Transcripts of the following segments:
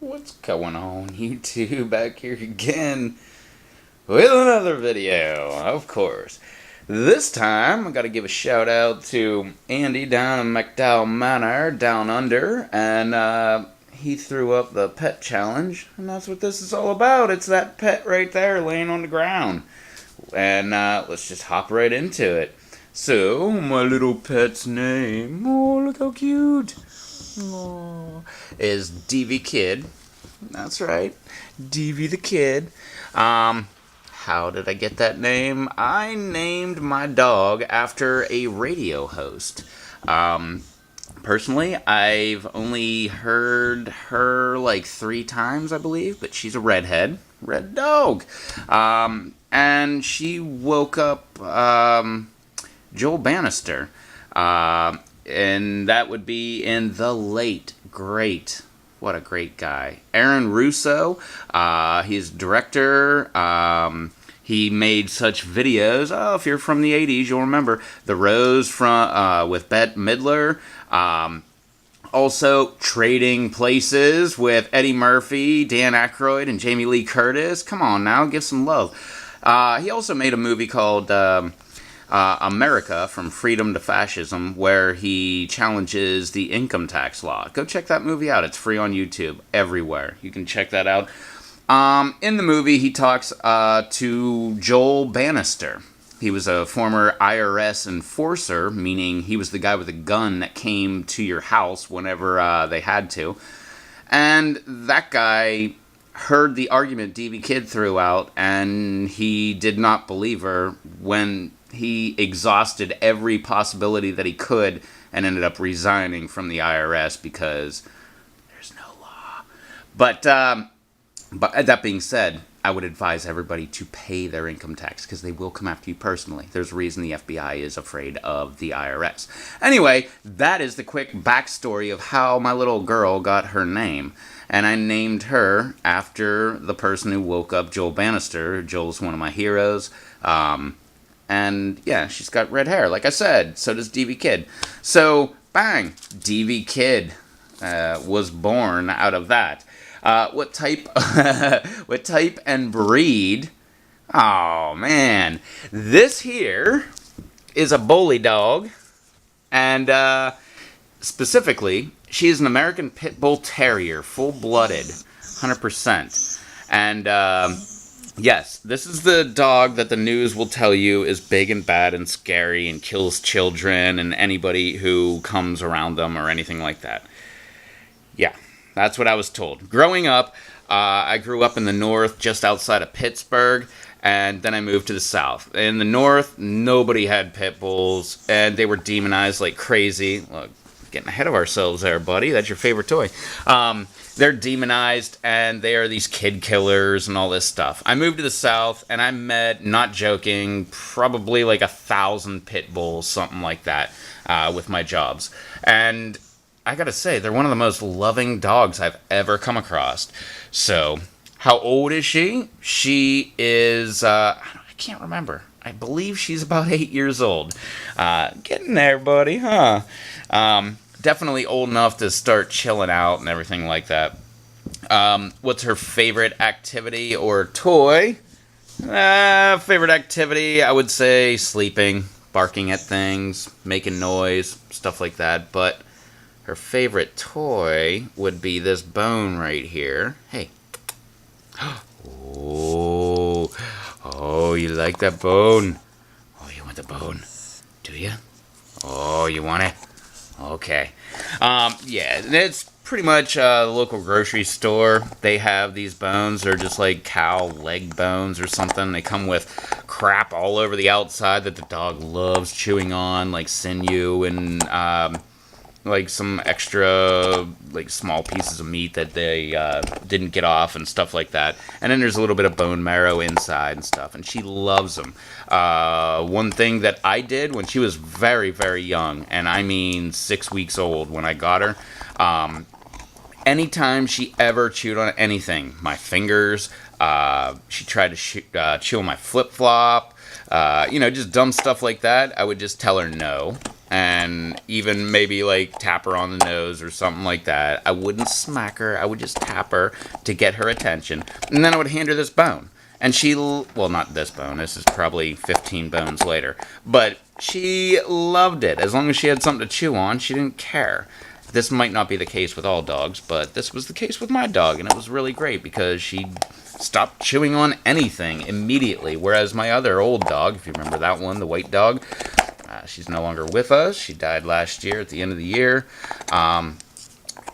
What's going on, YouTube? Back here again with another video, of course. This time, I gotta give a shout out to Andy down in McDowell Manor, down under, and he threw up the pet challenge, and that's what this is all about. It's that pet right there laying on the ground. And let's just hop right into it. So, my little pet's name, oh, look how cute, oh, is DV Kid. That's right, DV the Kid. How did I get that name? I named my dog after a radio host. Personally, I've only heard her like 3 times, I believe, but she's a red dog. And she woke up Joel Bannister. And that would be in the late, great, what a great guy, Aaron Russo. He's director. He made such videos. Oh, if you're from the 80s, you'll remember The Rose with Bette Midler. Also, Trading Places with Eddie Murphy, Dan Aykroyd, and Jamie Lee Curtis. Come on now, give some love. He also made a movie called America, From Freedom to Fascism, where he challenges the income tax law. Go check that movie out. It's free on YouTube everywhere. You can check that out. In the movie, he talks to Joel Bannister. He was a former IRS enforcer, meaning he was the guy with a gun that came to your house whenever they had to. And that guy heard the argument DV Kid threw out, and he did not believe her when he exhausted every possibility that he could and ended up resigning from the IRS because there's no law. But that being said, I would advise everybody to pay their income tax because they will come after you personally. There's a reason the FBI is afraid of the IRS. Anyway, that is the quick backstory of how my little girl got her name. And I named her after the person who woke up Joel Bannister. Joel's one of my heroes. And yeah, she's got red hair, like I said. So does DV Kid. So, bang, DV Kid was born out of that. What type and breed? Oh, man. This here is a bully dog. And specifically, she is an American Pit Bull Terrier, full-blooded, 100%. And yes, this is the dog that the news will tell you is big and bad and scary and kills children and anybody who comes around them or anything like that. Yeah, that's what I was told. Growing up, I grew up in the north, just outside of Pittsburgh, and then I moved to the south. In the north, nobody had pit bulls, and they were demonized like crazy. Look, getting ahead of ourselves there, buddy. That's your favorite toy. They're demonized, and they are these kid killers and all this stuff. I moved to the south, and I met, not joking, probably like 1,000 pit bulls, something like that, with my jobs. And I gotta say, they're one of the most loving dogs I've ever come across. So, how old is she? She is, I can't remember. I believe she's about 8 years old. Getting there, buddy, huh? Definitely old enough to start chilling out and everything like that. What's her favorite activity or toy? Favorite activity, I would say sleeping, barking at things, making noise, stuff like that. But her favorite toy would be this bone right here. Hey. Oh, you like that bone? Oh, you want the bone? Do you? Oh, you want it? Okay. Yeah, it's pretty much the local grocery store. They have these bones. They're just like cow leg bones or something. They come with crap all over the outside that the dog loves chewing on, like sinew and like some extra like small pieces of meat that they didn't get off and stuff like that. And then there's a little bit of bone marrow inside and stuff, and she loves them. One thing that I did when she was very, very young, and I mean 6 weeks old when I got her, anytime she ever chewed on anything, my fingers, she tried to chew on my flip-flop, just dumb stuff like that, I would just tell her no. and even maybe like tap her on the nose or something like that. I wouldn't smack her. I would just tap her to get her attention, and then I would hand her this bone. And well, not this bone. This is probably 15 bones later. But she loved it. As long as she had something to chew on, she didn't care. This might not be the case with all dogs, but this was the case with my dog, and it was really great because she stopped chewing on anything immediately. Whereas my other old dog, if you remember that one, the white dog, she's no longer with us. She died last year at the end of the year.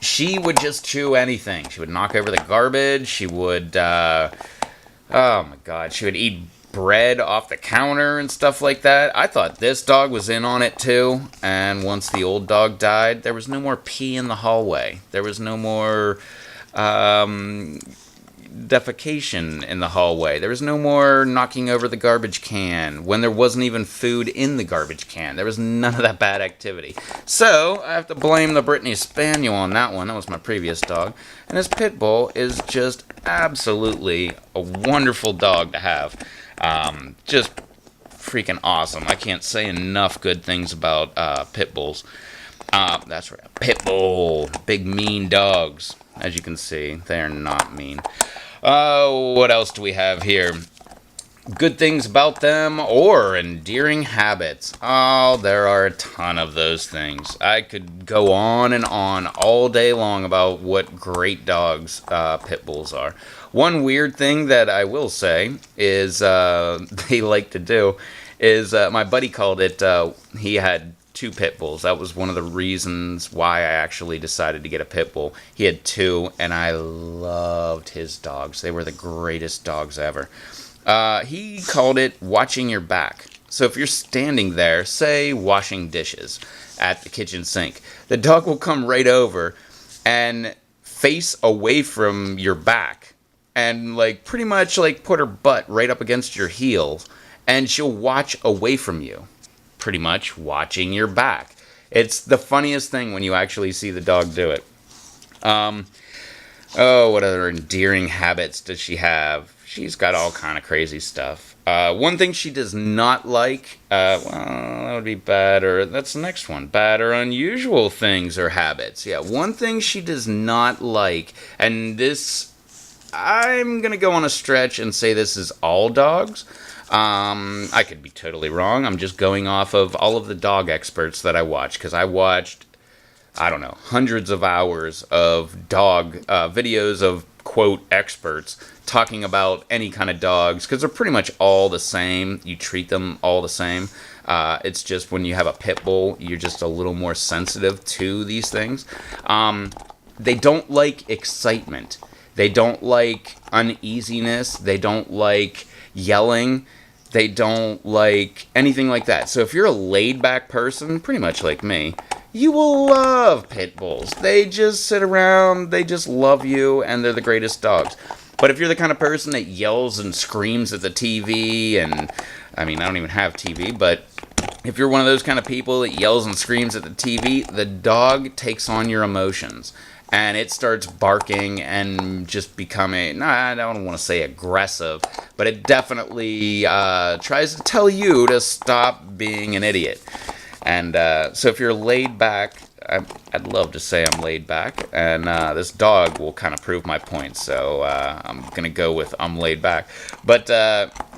She would just chew anything. She would knock over the garbage. She would, oh my God, she would eat bread off the counter and stuff like that. I thought this dog was in on it too. And once the old dog died, there was no more pee in the hallway. There was no more defecation in the hallway. There was no more knocking over the garbage can when there wasn't even food in the garbage can. There was none of that bad activity. So I have to blame the Brittany Spaniel on that one. That was my previous dog. And this pit bull is just absolutely a wonderful dog to have. Just freaking awesome. I can't say enough good things about pit bulls. That's right, a pit bull. Big mean dogs. As you can see, they're not mean. What else do we have here? Good things about them or endearing habits. Oh, there are a ton of those things. I could go on and on all day long about what great dogs pit bulls are. One weird thing that I will say is they like to do is my buddy called it, he had 2 pit bulls. That was one of the reasons why I actually decided to get a pit bull. He had 2, and I loved his dogs. They were the greatest dogs ever. He called it watching your back. So if you're standing there, say washing dishes at the kitchen sink, the dog will come right over and face away from your back and like pretty much like put her butt right up against your heels, and she'll watch away from you. Pretty much watching your back. It's the funniest thing when you actually see the dog do it. What other endearing habits does she have? She's got all kind of crazy stuff. One thing she does not like, well, that would be bad, or that's the next one. Bad or unusual things or habits. Yeah, one thing she does not like, and this, I'm going to go on a stretch and say this is all dogs. I could be totally wrong. I'm just going off of all of the dog experts that I watch, because I watched, I don't know, hundreds of hours of dog videos of, quote, experts talking about any kind of dogs, because they're pretty much all the same. You treat them all the same. It's just when you have a pit bull, you're just a little more sensitive to these things. They don't like excitement. They don't like uneasiness. They don't like yelling. They don't like anything like that. So if you're a laid-back person, pretty much like me, you will love pit bulls. They just sit around, they just love you, and they're the greatest dogs. But if you're the kind of person that yells and screams at the TV, and, I mean, I don't even have TV, but if you're one of those kind of people that yells and screams at the TV, the dog takes on your emotions. And it starts barking and just becoming, I don't want to say aggressive, but it definitely tries to tell you to stop being an idiot. And so if you're laid back, I'd love to say I'm laid back, and this dog will kind of prove my point, so I'm going to go with I'm laid back. But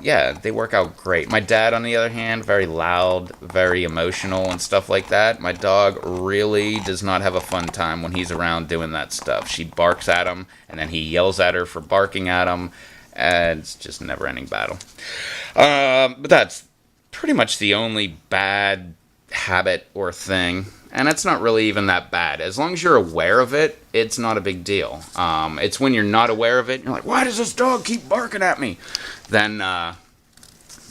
yeah, they work out great. My dad, on the other hand, very loud, very emotional and stuff like that. My dog really does not have a fun time when he's around doing that stuff. She barks at him, and then he yells at her for barking at him, and it's just a never-ending battle. But that's pretty much the only bad habit or thing, and it's not really even that bad. As long as you're aware of it, it's not a big deal. It's when you're not aware of it, you're like, why does this dog keep barking at me? Then,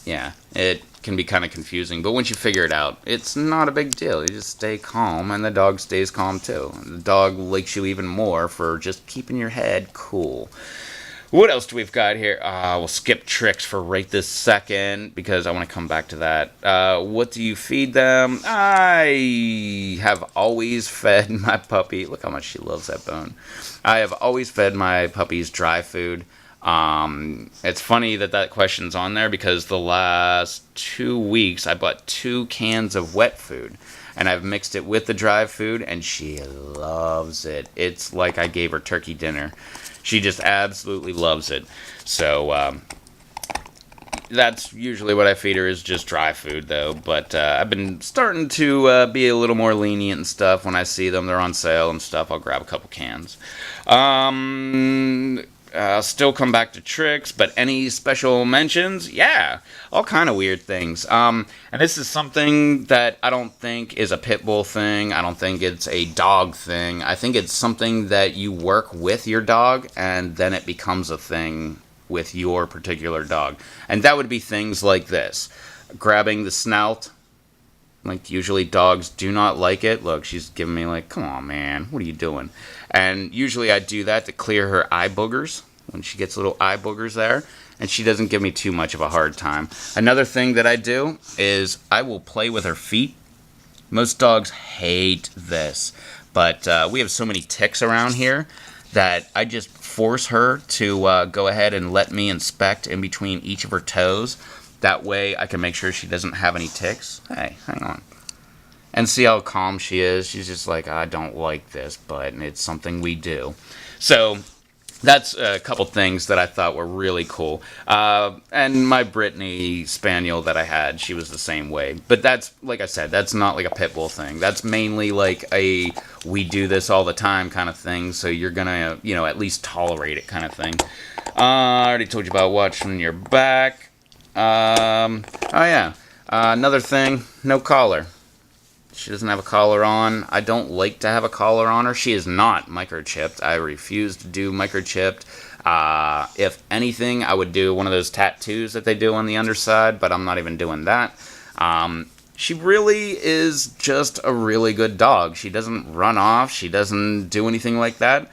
yeah, it can be kind of confusing. But once you figure it out, it's not a big deal. You just stay calm, and the dog stays calm too. The dog likes you even more for just keeping your head cool. What else do we've got here? We'll skip tricks for right this second because I want to come back to that. What do you feed them? I have always fed my puppy. Look how much she loves that bone. I have always fed my puppies dry food. It's funny that question's on there because the last 2 weeks I bought 2 cans of wet food. and I've mixed it with the dry food, and she loves it. It's like I gave her turkey dinner. She just absolutely loves it. So that's usually what I feed her, is just dry food, though. But I've been starting to be a little more lenient and stuff. When I see them, they're on sale and stuff, I'll grab a couple cans. I'll still come back to tricks, but any special mentions? Yeah, all kind of weird things. And this is something that I don't think is a pit bull thing. I don't think it's a dog thing. I think it's something that you work with your dog, and then it becomes a thing with your particular dog. And that would be things like this. Grabbing the snout. Like, usually dogs do not like it. Look, she's giving me like, come on, man, what are you doing? And usually I do that to clear her eye boogers, when she gets little eye boogers there, and she doesn't give me too much of a hard time. Another thing that I do is I will play with her feet. Most dogs hate this, but we have so many ticks around here that I just force her to go ahead and let me inspect in between each of her toes. That way I can make sure she doesn't have any ticks. Hey, hang on. And see how calm she is. She's just like, I don't like this, but it's something we do. So that's a couple things that I thought were really cool. And my Brittany Spaniel that I had, she was the same way. But that's, like I said, that's not like a pit bull thing. That's mainly like a we do this all the time kind of thing. So you're going to, at least tolerate it kind of thing. I already told you about watching your back. Another thing, no collar. She doesn't have a collar on. I don't like to have a collar on her. She is not microchipped. I refuse to do microchipped. If anything, I would do one of those tattoos that they do on the underside, but I'm not even doing that. She really is just a really good dog. She doesn't run off. She doesn't do anything like that.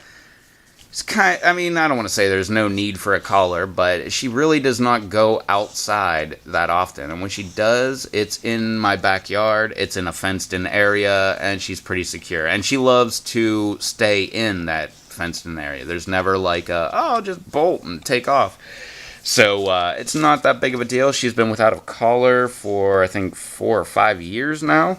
I don't want to say there's no need for a collar, but she really does not go outside that often. And when she does, it's in my backyard, it's in a fenced-in area, and she's pretty secure. And she loves to stay in that fenced-in area. There's never like I'll just bolt and take off. So it's not that big of a deal. She's been without a collar for, I think, 4 or 5 years now.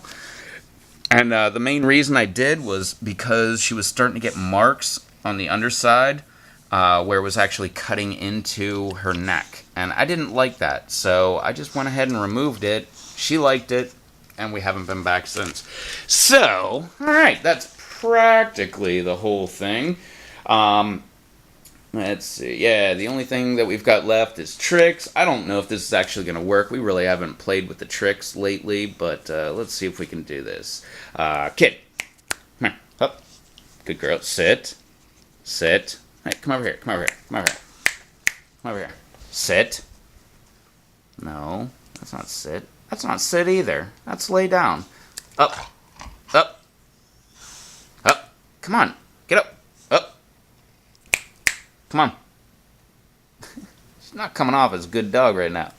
And the main reason I did was because she was starting to get marks on the underside, where it was actually cutting into her neck. And I didn't like that, so I just went ahead and removed it. She liked it, and we haven't been back since. So, alright, that's practically the whole thing. Let's see, yeah, the only thing that we've got left is tricks. I don't know if this is actually going to work. We really haven't played with the tricks lately, but let's see if we can do this. Kid, come here, up. Good girl, sit. Sit. Hey, come over here. Come over here. Come over here. Come over here. Sit. No, that's not sit. That's not sit either. That's lay down. Up. Up. Up. Come on. Get up. Up. Come on. She's not coming off as a good dog right now.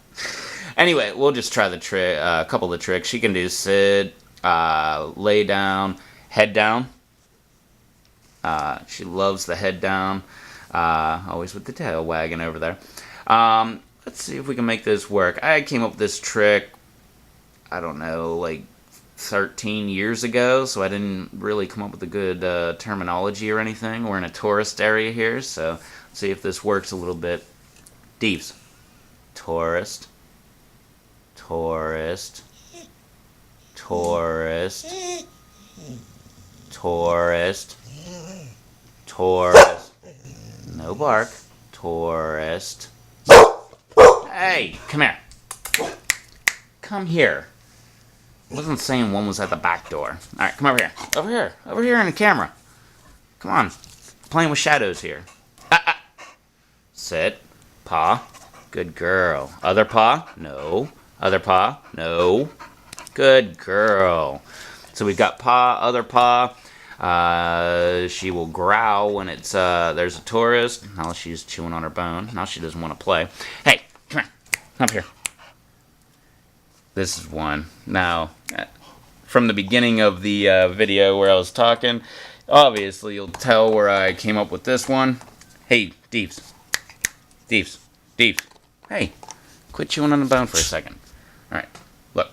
Anyway, we'll just try the trick. A couple of the tricks. She can do sit, lay down, head down. She loves the head down, always with the tail wagging over there. Let's see if we can make this work. I came up with this trick, I don't know, like 13 years ago, so I didn't really come up with a good terminology or anything. We're in a tourist area here, so let's see if this works a little bit. Deeves. Tourist. Tourist. Tourist. Tourist. Tourist. No bark. Tourist. Hey, come here. Come here. I wasn't saying one was at the back door. Alright, come over here. Over here. Over here in the camera. Come on. Playing with shadows here. Sit. Paw. Good girl. Other paw? No. Other paw? No. Good girl. So we've got paw, other paw. She will growl when it's there's a tourist. Now she's chewing on her bone. Now she doesn't want to play. Hey, come here. Up here. This is one. Now, from the beginning of the video where I was talking, obviously you'll tell where I came up with this one. Hey, Deeves. Deeves. Deeves. Hey, quit chewing on the bone for a second. Alright, look.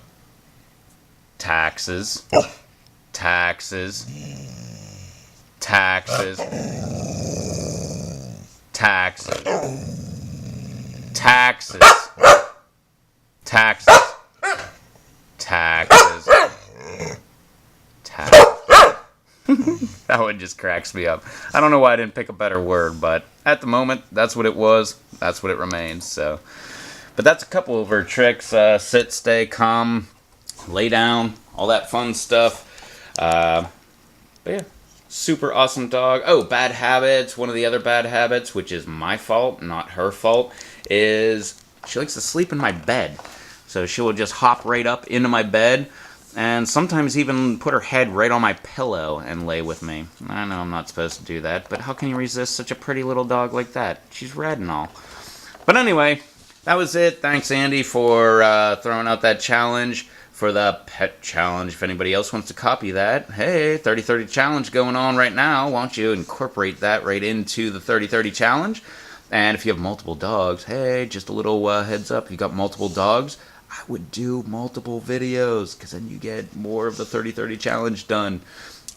Taxes. taxes, taxes, taxes, taxes, taxes, taxes, taxes. That one just cracks me up. I don't know why I didn't pick a better word, but at the moment, that's what it was. That's what it remains. So, but that's a couple of her tricks. Sit, stay calm, lay down, all that fun stuff. But yeah, super awesome dog. Oh, bad habits. One of the other bad habits, which is my fault, not her fault, is she likes to sleep in my bed. So she will just hop right up into my bed, and sometimes even put her head right on my pillow and lay with me. I know I'm not supposed to do that, but how can you resist such a pretty little dog like that? She's red and all. But anyway, that was it. Thanks, Andy, for throwing out that challenge for the pet challenge. If anybody else wants to copy that, hey, 30-30 challenge going on right now. Why don't you incorporate that right into the 30-30 challenge? And if you have multiple dogs, hey, just a little heads up. If you got multiple dogs, I would do multiple videos, because then you get more of the 30-30 challenge done.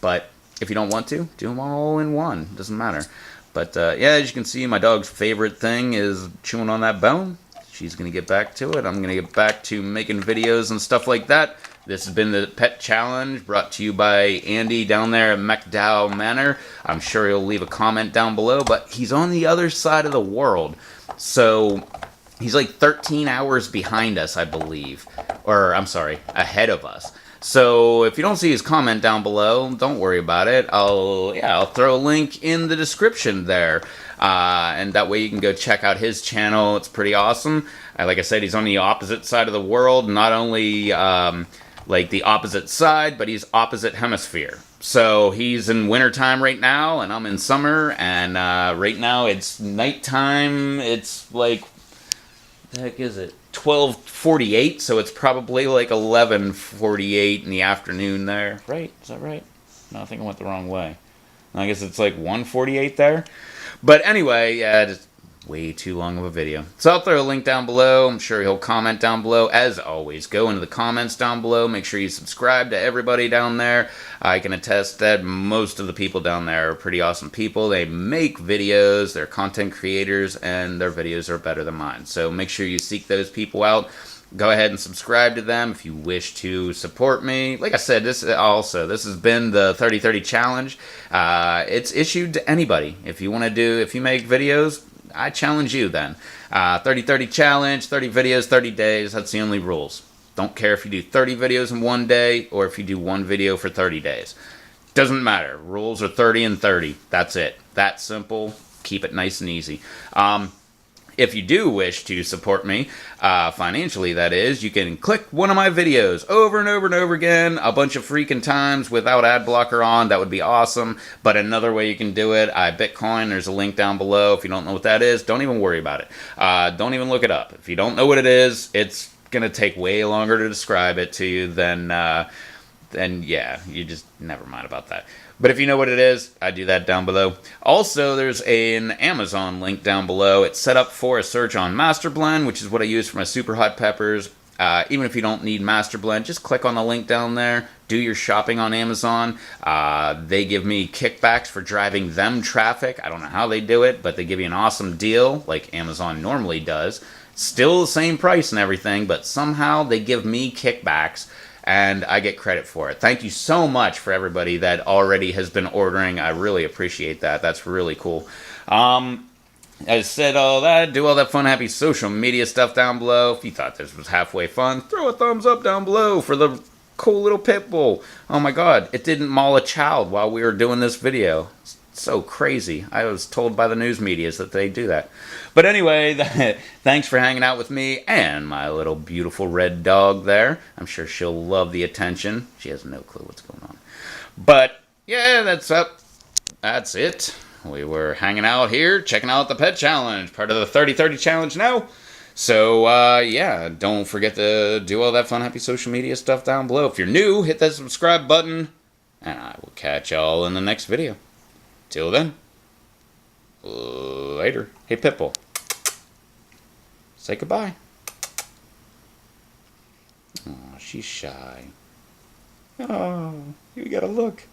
But if you don't want to, do them all in one. Doesn't matter. But yeah, as you can see, my dog's favorite thing is chewing on that bone. She's going to get back to it. I'm going to get back to making videos and stuff like that. This has been the Pet Challenge, brought to you by Andy down there at McDowell Manor. I'm sure he'll leave a comment down below, but he's on the other side of the world. So he's like 13 hours behind us, I believe. Or, I'm sorry, ahead of us. So if you don't see his comment down below, don't worry about it. I'll throw a link in the description there. And that way you can go check out his channel. It's pretty awesome. Like I said, he's on the opposite side of the world. Not only like the opposite side, but he's opposite hemisphere. So he's in wintertime right now, and I'm in summer. And right now it's nighttime. It's like, what the heck is it? 12:48, so it's probably like 11:48 in the afternoon there. Right? Is that right? No, I think I went the wrong way. I guess it's like 1:48 there. But anyway, yeah, just way too long of a video. So I'll throw a link down below. I'm sure he'll comment down below. As always, go into the comments down below. Make sure you subscribe to everybody down there. I can attest that most of the people down there are pretty awesome people. They make videos, they're content creators, and their videos are better than mine. So make sure you seek those people out. Go ahead and subscribe to them if you wish to support me. Like I said, this has been the 30-30 challenge. It's issued to anybody. If you make videos, I challenge you then. 30-30 challenge, 30 videos, 30 days. That's the only rules. Don't care if you do 30 videos in one day or if you do one video for 30 days. Doesn't matter. Rules are 30 and 30. That's it. That simple. Keep it nice and easy. If you do wish to support me, financially that is, you can click one of my videos over and over and over again, a bunch of freaking times without ad blocker on. That would be awesome. But another way you can do it, Bitcoin, there's a link down below. If you don't know what that is, don't even worry about it. Don't even look it up. If you don't know what it is, it's going to take way longer to describe it to you than yeah, you just never mind about that. But if you know what it is, I do that down below. Also, there's an Amazon link down below. It's set up for a search on Master Blend, which is what I use for my super hot peppers. Even if you don't need Master Blend, just click on the link down there. Do your shopping on Amazon. They give me kickbacks for driving them traffic. I don't know how they do it, but they give you an awesome deal, like Amazon normally does. Still the same price and everything, but somehow they give me kickbacks, and I get credit for it. Thank you so much for everybody that already has been ordering. I really appreciate that. That's really cool. I said all that, do all that fun, happy social media stuff down below. If you thought this was halfway fun, throw a thumbs up down below for the cool little pit bull. Oh my god, it didn't maul a child while we were doing this video. So crazy. I was told by the news medias that they do that. But anyway, thanks for hanging out with me and my little beautiful red dog there. I'm sure she'll love the attention. She has no clue what's going on. But yeah, that's it. We were hanging out here, checking out the Pet Challenge, part of the 30-30 challenge now. So yeah, don't forget to do all that fun, happy social media stuff down below. If you're new, hit that subscribe button, and I will catch y'all in the next video. Till then, later. Hey, Pitbull. Say goodbye. Aw, she's shy. Oh, you gotta look.